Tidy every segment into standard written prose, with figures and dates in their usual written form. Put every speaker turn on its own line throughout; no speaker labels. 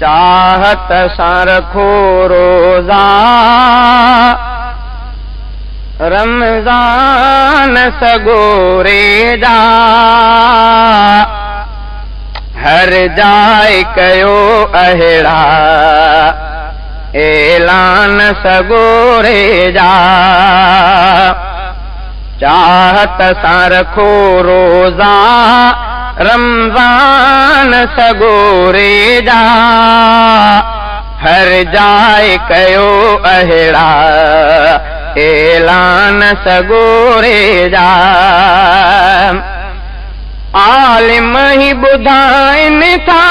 चाहत सां रखो रोज़ा रमज़ान सगोरे जा हर जाए कयो अहिड़ा ऐलान सगोरे जा चाहत सां रखो रोज़ा रमज़ान सगोरे जा हर जाए कयो अहिड़ा ऐलान सगोरे जा आलिम ही ॿुधाइनि था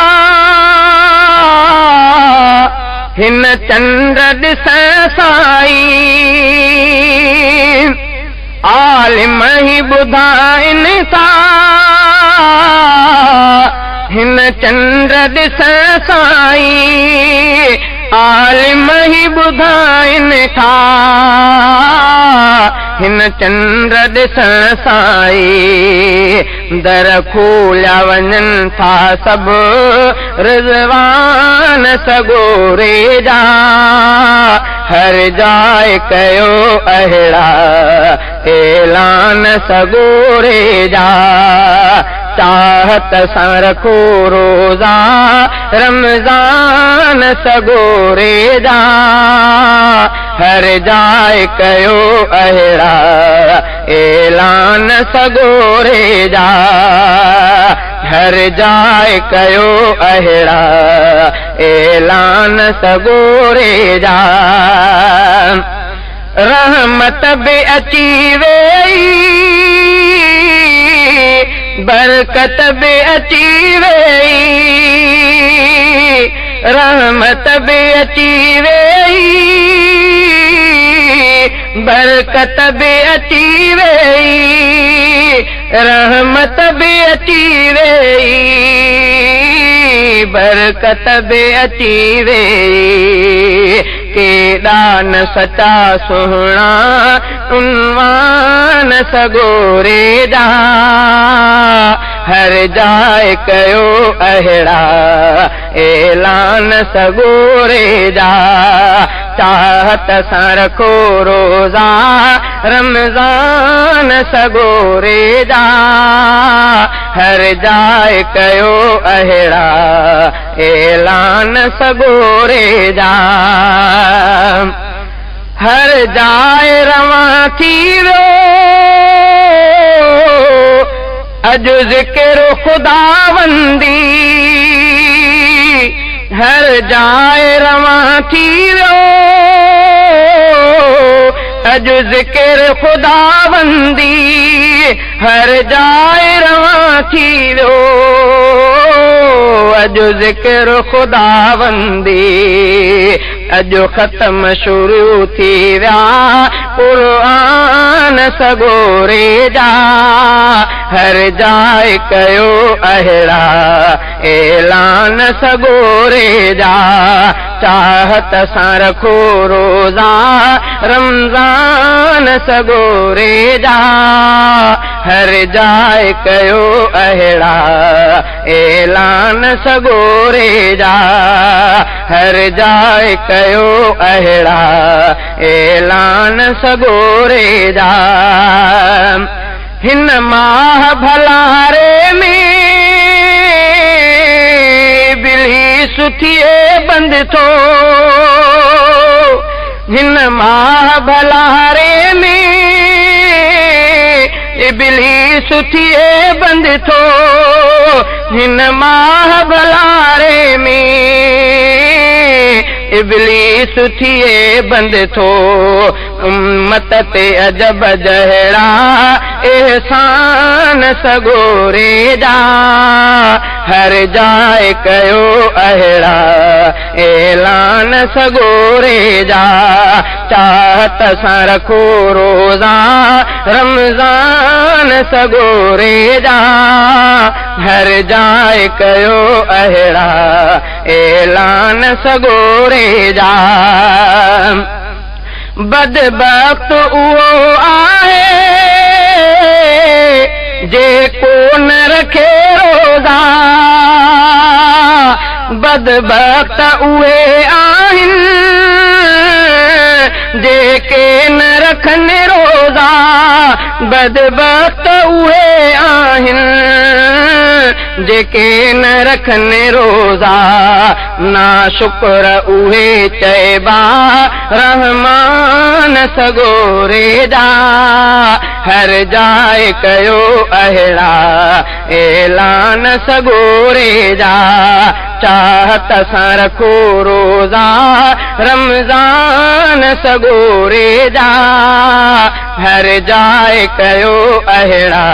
हिन चंड ॾिसण साईं आलिम ही ॿुधाइनि था हिन चंड ॾिसण साईं आलिम ही ॿुधाइनि था हिन चंड ॾिसण साईं दर खोलिया वञनि था सभु रिज़वान सगोरे जा हर जाए कयो अहिड़ा ऐलान सगोरे जा चाहत सां रखो रोज़ा रमज़ान सगोरे जा हर जाए कयो अहिड़ा ऐलान सगोरे जा हर जाए कयो अहिड़ा ऐलान सगोरे जा रहमत बि अची वेई बरकत बि अची वेई रहमत बि अची वेई बरकत बि अची वेई रहमत बि अची वेई बरकत बि अची वेई केॾा न सचा सुहिणा उन्वान सगोरे जा हर जाए कयो अहिड़ा ऐलान सगोरे जा चाहत सां रखो रोज़ा रमज़ान सगोरे जा हर जाए कयो अहिड़ा ऐलान सगोरे जा हर जाए रवां थी वियो अॼु ज़िक्र खुदावंदी हर जाए रवां थी वियो अॼु ज़िक्र खुदावंदी हर जाए रवां थी वियो अॼु ज़िक्र खुदावंदी अॼु ख़त्म शुरू थी विया क़ुर्आन सगोरे जा हर जाए कयो अहिड़ा ऐलान सगोरे जा चाहत सां रखो रोज़ा रमज़ान सगोरे जा हर जाए कयो अहिड़ा ऐलान सगोरे जा हर जाए कयो अहिड़ा ऐलान सगोरे जा हिन माह भलारे में इब्लीस थिए बंद थो हिन माह भलारे में इब्लीस थिए बंद थो हिन माह भलारे में इब्लीस थिए बंद थो उम्मत ते अजब जहिड़ा एहसान सगोरे जा हर जाए कयो अहिड़ा ऐलान सगोरे जा चाहत सां रखो रोज़ा रमज़ान सगोरे जा हर जाए कयो अहिड़ा ऐलान सगोरे जा बदबख्त उहो आहे जेको न रखे रोज़ा बदबख्त उहे आहिनि जेके न रखनि रोज़ा बदबख्त उहे आहिनि जेके न रखनि रोज़ा ना शुक्र उहे चइबा रहमान सगोरे जा हर जाए कयो अहिड़ा ऐलान सगोरे जा चाहत सां रखो रोज़ा रमज़ान सगोरे जा हर जाए कयो अहिड़ा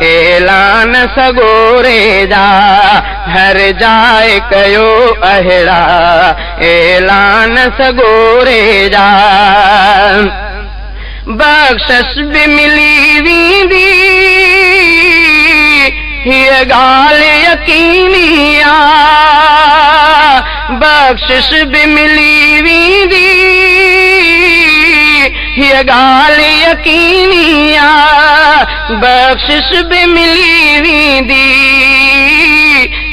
ऐलान सगोरे जा हर जाए कयो अहिड़ा ऐलान सगोरे जा बख़्शिश बि मिली वेंदी हीअ ॻाल्हि यकीनी आहे बख़्शिश बि मिली वेंदी हीअ ॻाल्हि यकीनी आहे बख़्शिश बि मिली वेंदी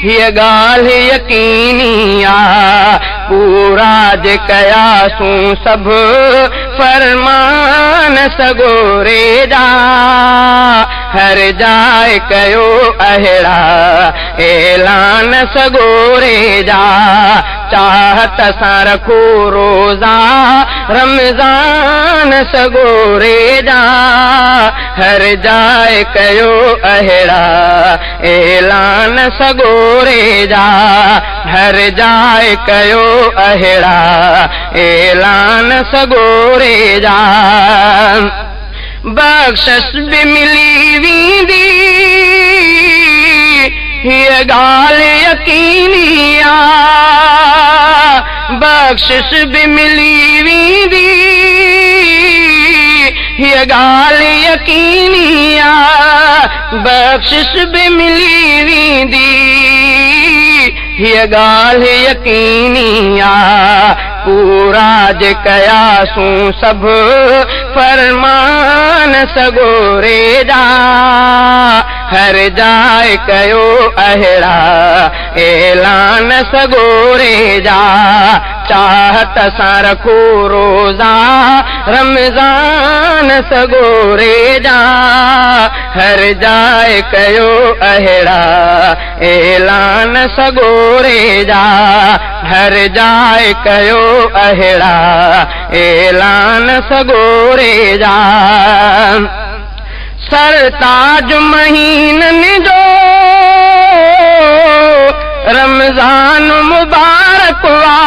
हीअ ॻाल्हि यकीनी आहे पूरा जे कयासूं सभु फरमान सगोरे जा हर जाए कयो अहिड़ा ऐलान सगोरे जा चाहत सां रखो रोज़ा रमज़ान सगोरे जा हर जाए कयो अहिड़ा ऐलान सगोरे जा हर जाए कयो अहिड़ा ऐलान सगोरे जा बख़्शिश बि मिली वेंदी हीअ ॻाल्हि यकीनी आहे बख़्शिश बि मिली वेंदी हीअ ॻाल्हि यकीनी आहे बख़्शिश बि मिली वेंदी हीअ ॻाल्हि यकीनी आहे पूरा जे कयासूं सभु फरमान सगोरे जा हर जाए कयो अहिड़ा ऐलान सगोरे जा चाहत सां रखो रोज़ा रमज़ान सगोरे जा हर जाए कयो अहिड़ा ऐलान सगोरे जा हर जाए कयो अहिड़ा ऐलान सगोरे जा सरताज महीननि जो रमज़ान मुबारक वा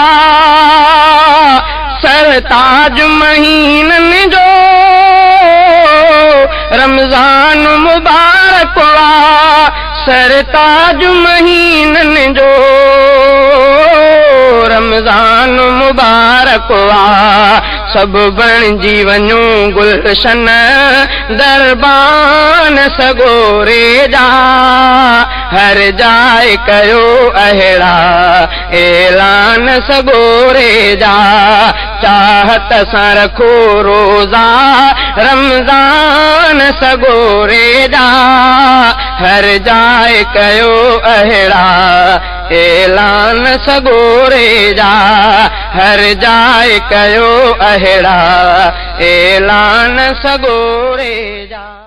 सरताज महीननि जो रमज़ान मुबारक वा सरताज महीननि जो रमज़ान मुबारक वा सभु बणिजी वञो गुलशन दरबान सगोरे जा हर जाए कयो अहिड़ा ऐलान सगोरे जा चाहत सां रखो रोज़ा रमज़ान सगोरे जा हर जाए कयो अहिड़ा ऐलान सगोरे जा हर जाए कयो अहिड़ा ऐलान सगोरे जा।